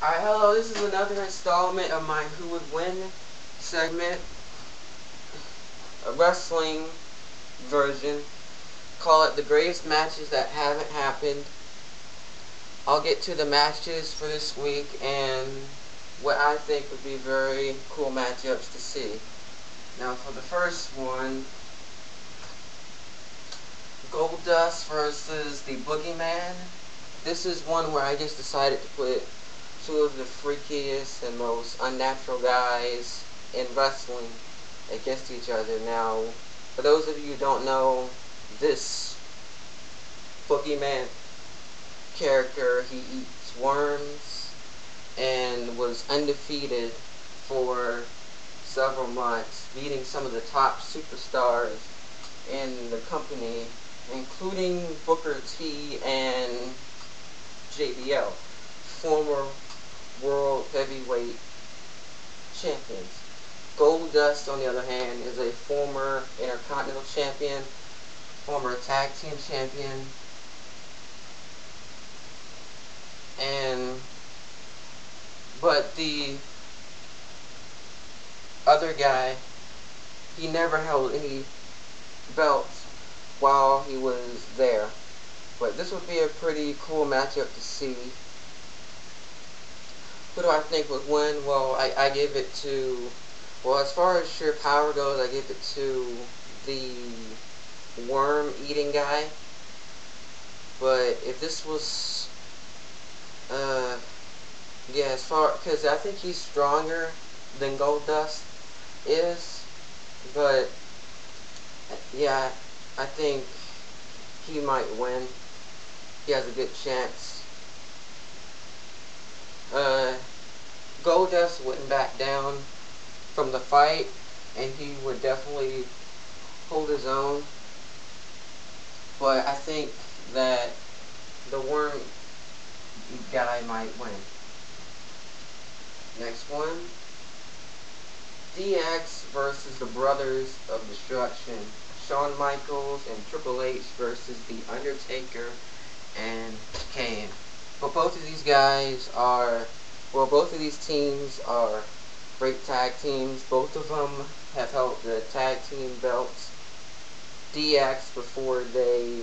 Alright, hello, this is another installment of my Who Would Win segment. A wrestling version. Call it the greatest matches that haven't happened. I'll get to the matches for this week and what I think would be very cool matchups to see. Now for the first one, Goldust versus the Boogeyman. This is one where I just decided to put two of the freakiest and most unnatural guys in wrestling against each other. Now, for those of you who don't know, this boogeyman character, he eats worms and was undefeated for several months, beating some of the top superstars in the company, including Booker T and JBL, former World Heavyweight Champions. Goldust, on the other hand, is a former Intercontinental Champion, former Tag Team Champion, but the other guy, he never held any belts while he was there. But this would be a pretty cool matchup to see. Who do I think would win? Well, I give it to, well, as far as sheer power goes, I give it to the worm-eating guy. But if this was, yeah, because I think he's stronger than Goldust is. But, yeah, I think he might win. He has a good chance. Goldust wouldn't back down from the fight, and he would definitely hold his own. But I think that the worm guy might win. Next one, DX versus the Brothers of Destruction. Shawn Michaels and Triple H versus the Undertaker and Kane. But both of these guys are, well, both of these teams are great tag teams. Both of them have held the tag team belts. DX before they,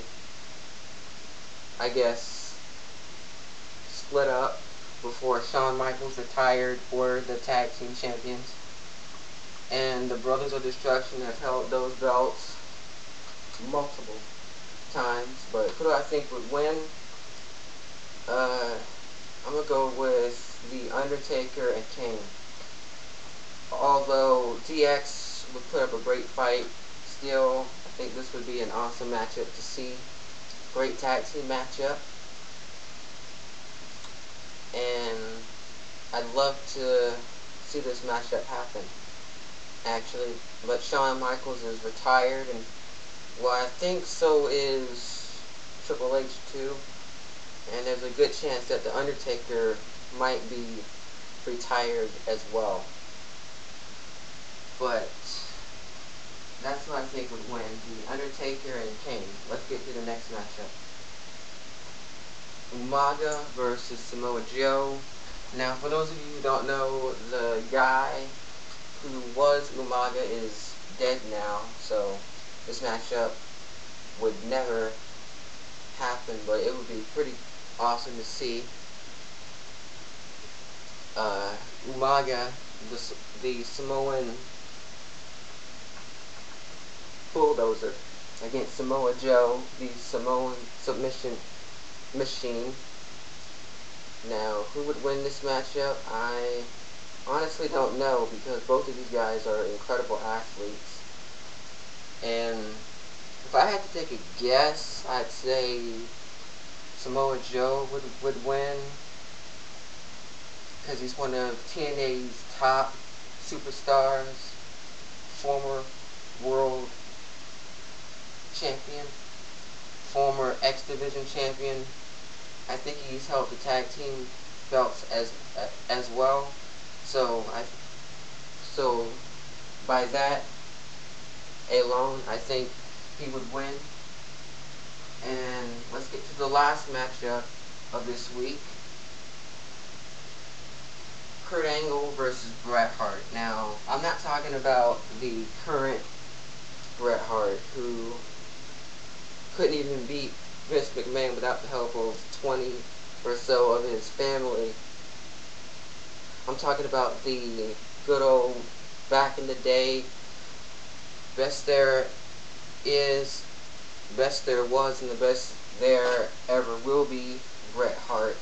I guess, split up, before Shawn Michaels retired, were the tag team champions. And the Brothers of Destruction have held those belts multiple times. But who do I think would win? I'm going to go with the Undertaker and Kane. Although DX would put up a great fight, still, I think this would be an awesome matchup to see. Great tag team matchup. And I'd love to see this matchup happen, actually. But Shawn Michaels is retired, and, well, I think so is Triple H too. And there's a good chance that the Undertaker might be retired as well. But that's who I think would win, the Undertaker and Kane. Let's get to the next matchup. Umaga versus Samoa Joe. Now, for those of you who don't know, the guy who was Umaga is dead now, so this matchup would never happen, but it would be pretty awesome to see. Umaga, the Samoan Bulldozer, against Samoa Joe, the Samoan submission machine. Now, who would win this matchup? I honestly don't know, because both of these guys are incredible athletes. And if I had to take a guess, I'd say Samoa Joe would win, because he's one of TNA's top superstars, former world champion, former X Division champion. I think he's held the tag team belts as well. So by that alone, I think he would win. And let's get to the last matchup of this week. Kurt Angle versus Bret Hart. Now, I'm not talking about the current Bret Hart, who couldn't even beat Vince McMahon without the help of 20 or so of his family. I'm talking about the good old back in the day, best there is, best there was, and the best there ever will be, Bret Hart,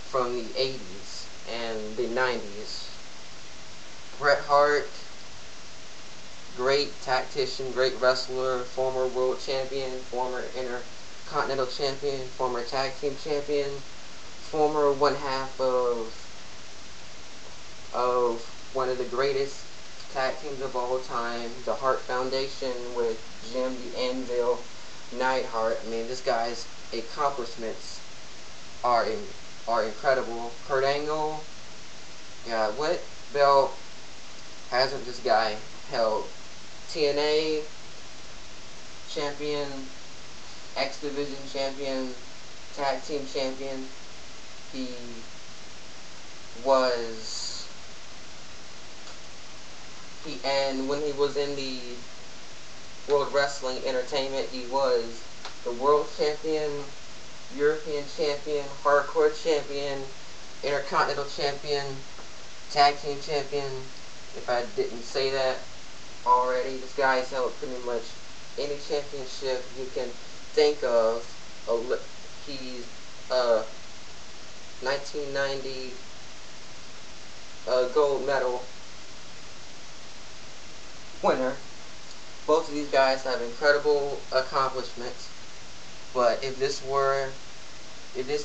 from the 80s and the 90s. Bret Hart, great tactician, great wrestler, former world champion, former intercontinental champion, former tag team champion, former one half of one of the greatest tag teams of all time, the Hart Foundation with Jim the Anvil Neidhart. I mean, this guy's accomplishments are incredible. Kurt Angle, yeah, what belt hasn't this guy held? TNA champion, X Division champion, tag team champion. He and when he was in the World Wrestling Entertainment, he was the world champion, European champion, hardcore champion, intercontinental champion, tag team champion. If I didn't say that already, this guy's held pretty much any championship you can think of. He's 1990 gold medal winner. Both of these guys have incredible accomplishments. But if this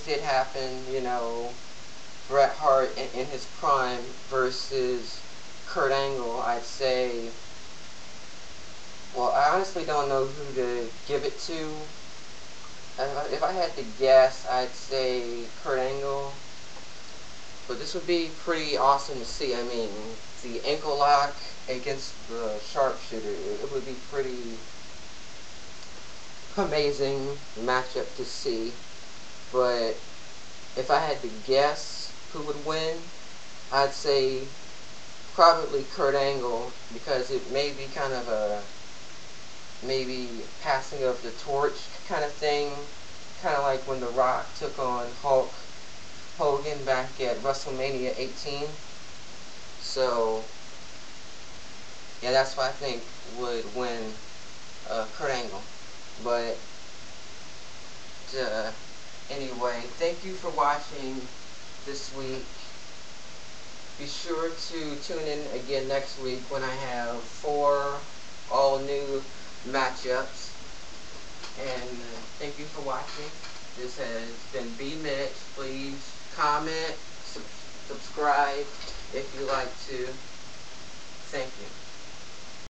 did happen, you know, Bret Hart in his prime versus Kurt Angle, I'd say, well, I honestly don't know who to give it to. If I had to guess, I'd say Kurt Angle. But this would be pretty awesome to see. I mean, the ankle lock against the sharpshooter, it would be pretty amazing matchup to see. But if I had to guess who would win, I'd say probably Kurt Angle, because it may be kind of a maybe passing of the torch kind of thing, kind of like when The Rock took on Hulk Hogan back at WrestleMania 18. So yeah, that's what I think would win Kurt Angle. But anyway, thank you for watching this week. Be sure to tune in again next week when I have 4 all new matchups. And thank you for watching. This has been B Mitch. Please comment, subscribe if you like to. Thank you.